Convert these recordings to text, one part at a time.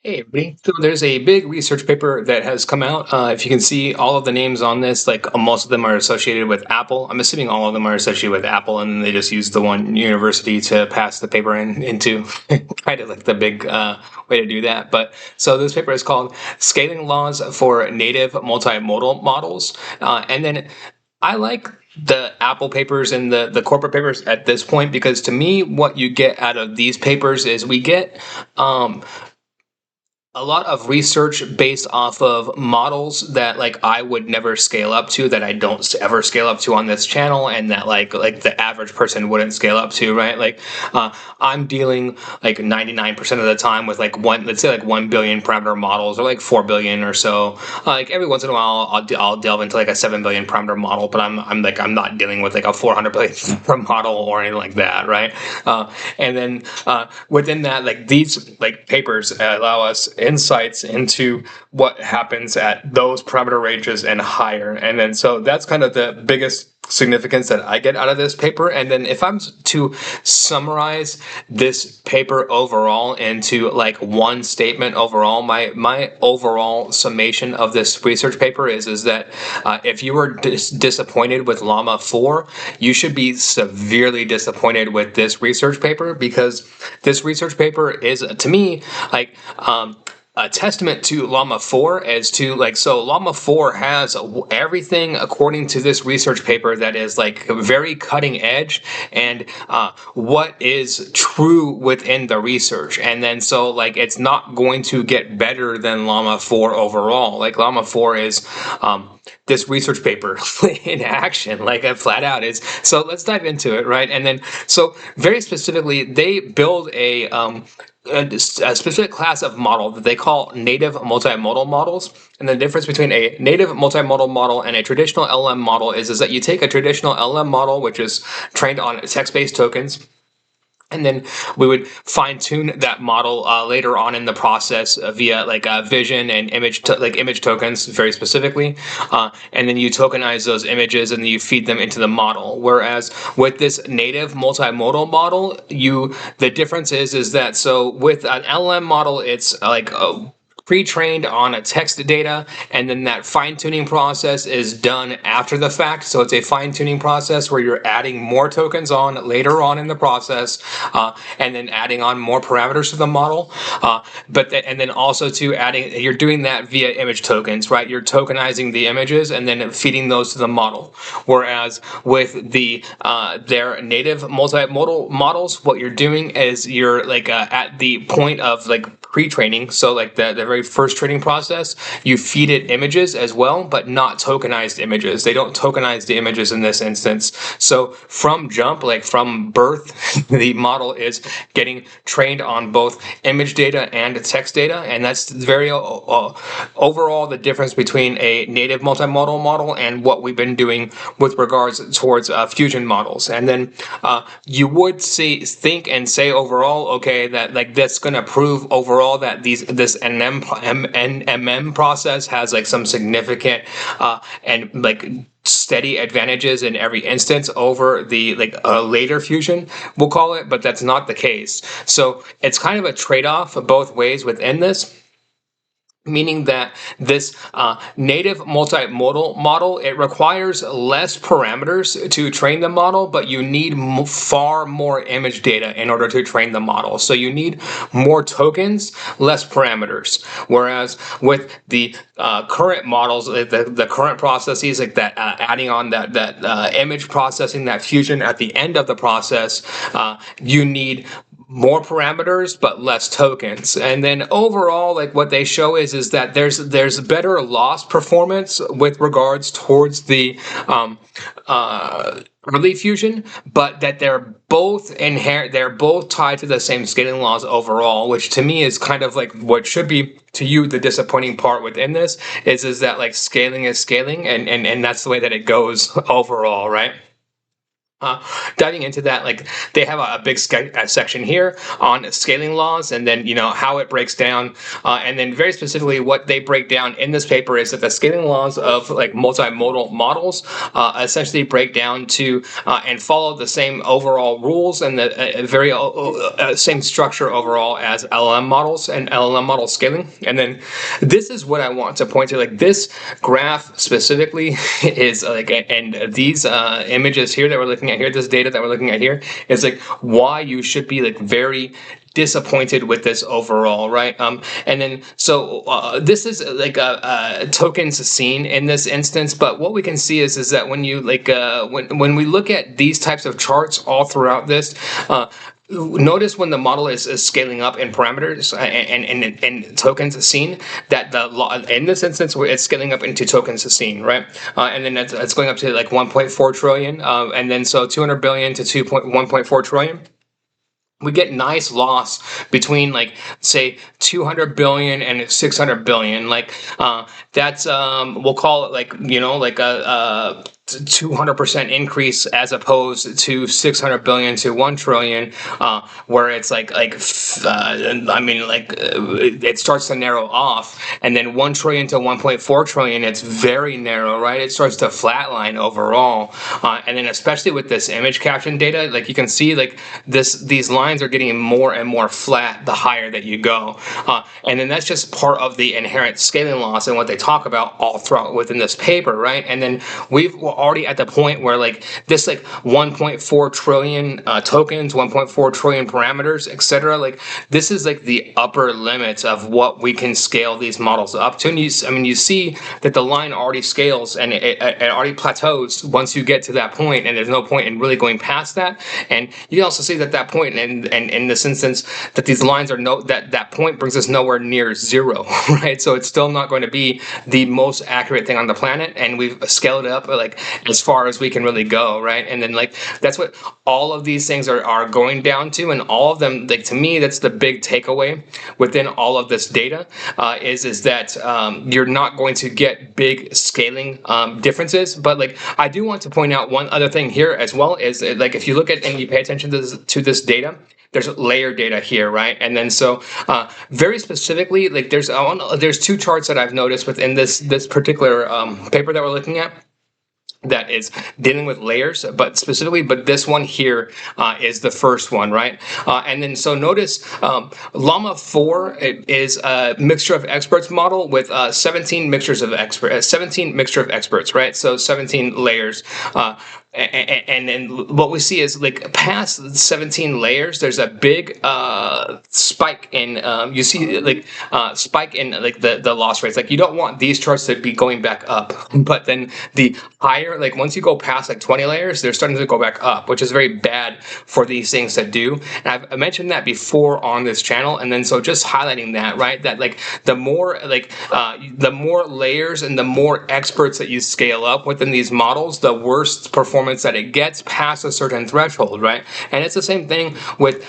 Hey, everybody. So there's a big research paper that has come out. If you can see all of the names on this, like most of them are associated with Apple. I'm assuming all of them are associated with Apple, and they just used the one university to pass the paper into kind of like the big way to do that. But so this paper is called Scaling Laws for Native Multimodal Models. And then I like the Apple papers and the corporate papers at this point because to me, what you get out of these papers is we get a lot of research based off of models that like I would never scale up to, that I don't ever scale up to on this channel, and that like the average person wouldn't scale up to, right? Like I'm dealing like 99% of the time with like let's say like 1 billion parameter models, or like 4 billion or so. Like every once in a while I'll delve into like a 7 billion parameter model, but I'm not dealing with like a 400 billion parameter model or anything like that, right? And then within that, like these like papers allow us insights into what happens at those parameter ranges and higher. And then so that's kind of the biggest significance that I get out of this paper. And then if I'm to summarize this paper overall into like one statement overall, my overall summation of this research paper is that if you were disappointed with Llama 4, you should be severely disappointed with this research paper, because this research paper is, to me, like a testament to Llama 4 as to like, so Llama 4 has everything according to this research paper that is like very cutting edge, and what is true within the research. And then so like it's not going to get better than Llama 4 overall. Like Llama 4 is this research paper in action, like a flat out is. So let's dive into it, right? And then so very specifically, they build a specific class of model that they call native multimodal models. And the difference between a native multimodal model and a traditional LM model is that you take a traditional LM model, which is trained on text-based tokens, and then we would fine tune that model later on in the process via like vision and image tokens very specifically. And then you tokenize those images and then you feed them into the model. Whereas with this native multimodal model, the difference is that so with an LM model, it's like pre-trained on a text data, and then that fine-tuning process is done after the fact. So it's a fine-tuning process where you're adding more tokens on later on in the process, and then adding on more parameters to the model. And then also you're doing that via image tokens, right? You're tokenizing the images and then feeding those to the model. Whereas with their native multimodal models, what you're doing is you're like at the point of like pre-training, so like the very first training process, you feed it images as well, but not tokenized images. They don't tokenize the images in this instance. So from jump, like from birth, the model is getting trained on both image data and text data, and that's very overall the difference between a native multimodal model and what we've been doing with regards towards fusion models. And then you would think and say overall, okay, that like that's going to prove overall that this NMM process has like some significant and like steady advantages in every instance over the like later fusion, we'll call it, but that's not the case. So it's kind of a trade-off both ways within this, meaning that this native multimodal model, it requires less parameters to train the model, but you need far more image data in order to train the model. So you need more tokens, less parameters. Whereas with the current models, the current processes, like that adding on that image processing, that fusion at the end of the process, you need more parameters but less tokens. And then overall, like what they show is that there's better loss performance with regards towards the early fusion, but that they're both tied to the same scaling laws overall, which to me is kind of like what should be to you the disappointing part within this is that like scaling is scaling, and that's the way that it goes overall, right? Diving into that, like they have a big section here on scaling laws, and then how it breaks down, and then very specifically what they break down in this paper is that the scaling laws of like multimodal models essentially break down to and follow the same overall rules and the very same structure overall as LLM models and LLM model scaling. And then this is what I want to point to, like this graph specifically is like, and these images here that we're looking at here, this data that we're looking at here is like why you should be like very disappointed with this overall, right? And then so this is like a tokens seen in this instance, but what we can see is that when you like when we look at these types of charts all throughout this, notice when the model is scaling up in parameters and tokens seen, that in this instance it's scaling up into tokens seen, right? And then it's going up to like 1.4 trillion, and then so 200 billion to 1.4 trillion. We get nice loss between like say 200 billion and 600 billion. Like that's we'll call it like like a 200% increase as opposed to 600 billion to 1 trillion, where it's it starts to narrow off, and then 1 trillion to 1.4 trillion, it's very narrow, right? It starts to flatline overall, and then especially with this image caption data, like you can see like these lines are getting more and more flat the higher that you go, and then that's just part of the inherent scaling loss and what they talk about all throughout within this paper, right? And then we're already at the point where like this like 1.4 trillion tokens, 1.4 trillion parameters, etc. Like this is like the upper limits of what we can scale these models up to. And you see that the line already scales and it already plateaus once you get to that point, and there's no point in really going past that. And you can also see that that point, and in this instance, that these lines are that point brings us nowhere near zero, right? So it's still not going to be the most accurate thing on the planet, and we've scaled it up like as far as we can really go, right? And then like that's what all of these things are going down to, and all of them, like to me, that's the big takeaway within all of this data, is that you're not going to get big scaling differences. But like I do want to point out one other thing here as well, is like if you look at and you pay attention to this data, there's layer data here, right? And then so very specifically, like there's two charts that I've noticed within this particular paper that we're looking at that is dealing with layers, but this one here is the first one, right? And then so notice Llama 4 is a mixture of experts model with 17 mixture of experts, right? So 17 layers. And then what we see is like past 17 layers, there's a big spike in you see like spike in like the loss rates. Like you don't want these charts to be going back up, but then the higher, like once you go past like 20 layers, they're starting to go back up, which is very bad for these things to do. And I've mentioned that before on this channel, and then so just highlighting that, right? That like the more layers and the more experts that you scale up within these models, the worse performance that it gets past a certain threshold, right? And it's the same thing with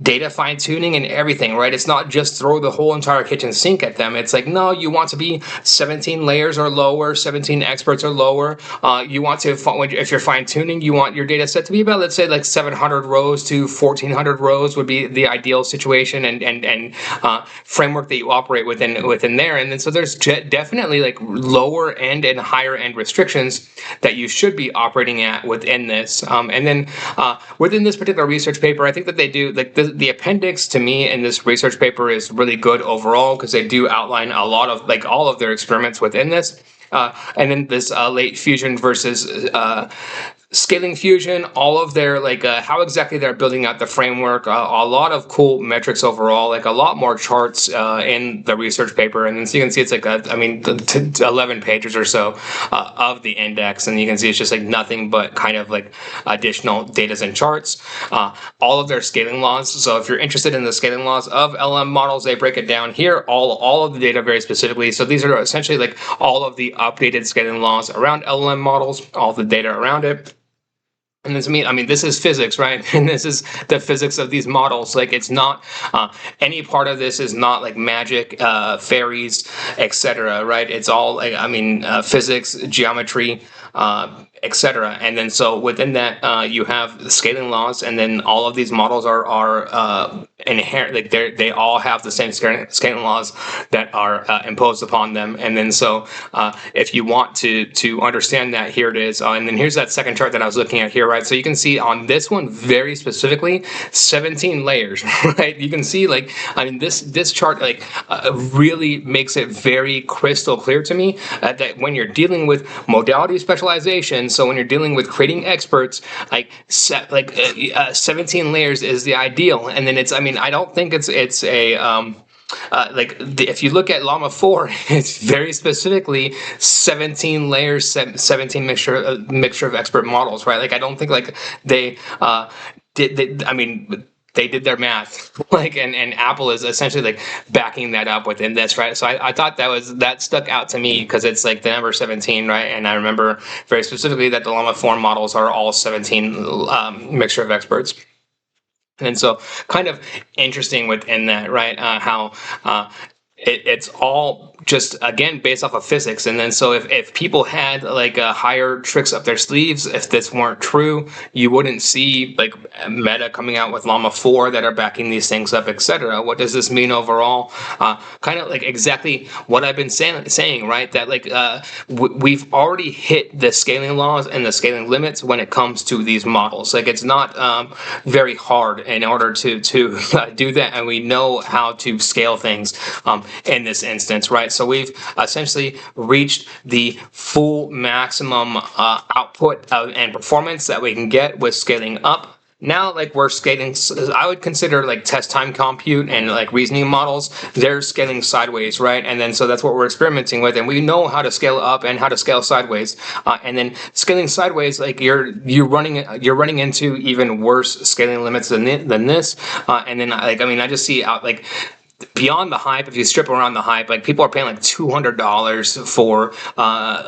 data fine tuning and everything, right? It's not just throw the whole entire kitchen sink at them. It's like, no, you want to be 17 layers or lower, 17 experts or lower. You want to, if you're fine tuning, you want your data set to be about, let's say like 700 rows to 1400 rows would be the ideal situation and framework that you operate within there. And then so there's definitely like lower end and higher end restrictions that you should be operating at within this. And then within this particular research paper, I think that they do like the appendix to me in this research paper is really good overall, because they do outline a lot of like all of their experiments within this. And then this late fusion versus scaling fusion, all of their like how exactly they're building out the framework, a lot of cool metrics overall, like a lot more charts in the research paper. And then so you can see it's like 11 pages or so of the index, and you can see it's just like nothing but kind of like additional data and charts, all of their scaling laws. So if you're interested in the scaling laws of LM models, they break it down here, all of the data very specifically. So these are essentially like all of the updated scaling laws around LM models, all the data around it. And this this is physics, right? And this is the physics of these models. Like it's not any part of this is not like magic, fairies, etc. Right? It's all like physics, geometry, etc. And then so within that, you have the scaling laws, and then all of these models are inherent. Like they all have the same scaling laws that are imposed upon them. And then so if you want to understand that, here it is. And then here's that second chart that I was looking at here, right? So you can see on this one very specifically 17 layers, right? You can see, like, I mean, this chart like really makes it very crystal clear to me that when you're dealing with modality specialization, so when you're dealing with creating experts, like 17 layers is the ideal. And then it's, I mean, I don't think it's a if you look at Llama 4, it's very specifically 17 layers, 17 mixture of expert models, right? Like, I don't think like they I mean, they did their math, like, and Apple is essentially like backing that up within this, right? So I thought that stuck out to me because it's like the number 17, right? And I remember very specifically that the Llama 4 models are all 17 mixture of experts. And so kind of interesting within that, right? How it's all just, again, based off of physics. And then so if people had like higher tricks up their sleeves, if this weren't true, you wouldn't see like Meta coming out with Llama 4 that are backing these things up, etc. What does this mean overall? Kind of like exactly what I've been saying, right? That like we've already hit the scaling laws and the scaling limits when it comes to these models. Like, it's not very hard in order to do that, and we know how to scale things in this instance, right? So we've essentially reached the full maximum output and performance that we can get with scaling up. Now, like, we're scaling, I would consider like test time compute and like reasoning models, they're scaling sideways, right? And then so that's what we're experimenting with, and we know how to scale up and how to scale sideways. And then scaling sideways, like you're running into even worse scaling limits than this. And then like, I mean, I just see out like beyond the hype, if you strip around the hype, like people are paying like $200 for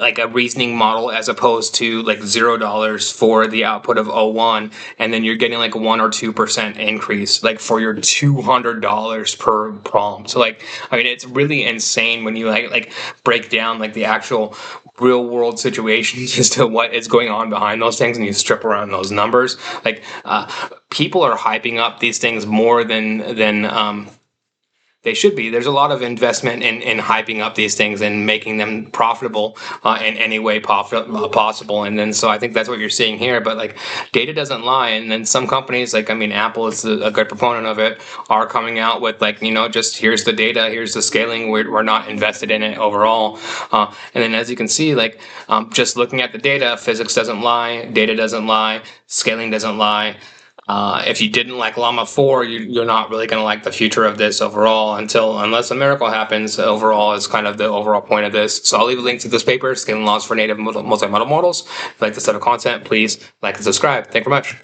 like a reasoning model as opposed to like $0 for the output of O1, and then you're getting like 1 or 2% increase like for your $200 per prompt. So like, I mean, it's really insane when you like break down like the actual real world situations as to what is going on behind those things, and you strip around those numbers. Like people are hyping up these things more than they should be. There's a lot of investment in hyping up these things and making them profitable in any way possible. And then so I think that's what you're seeing here. But like, data doesn't lie. And then some companies, like, I mean, Apple is a good proponent of it, are coming out with like, you know, just here's the data, here's the scaling. We're not invested in it overall. And then as you can see, like just looking at the data, physics doesn't lie, data doesn't lie, scaling doesn't lie. If you didn't like Llama 4, you're not really going to like the future of this overall unless a miracle happens. Overall is kind of the overall point of this. So I'll leave a link to this paper, Scaling Laws for Native Multimodal Models. If you like this type of content, please like and subscribe. Thank you very much.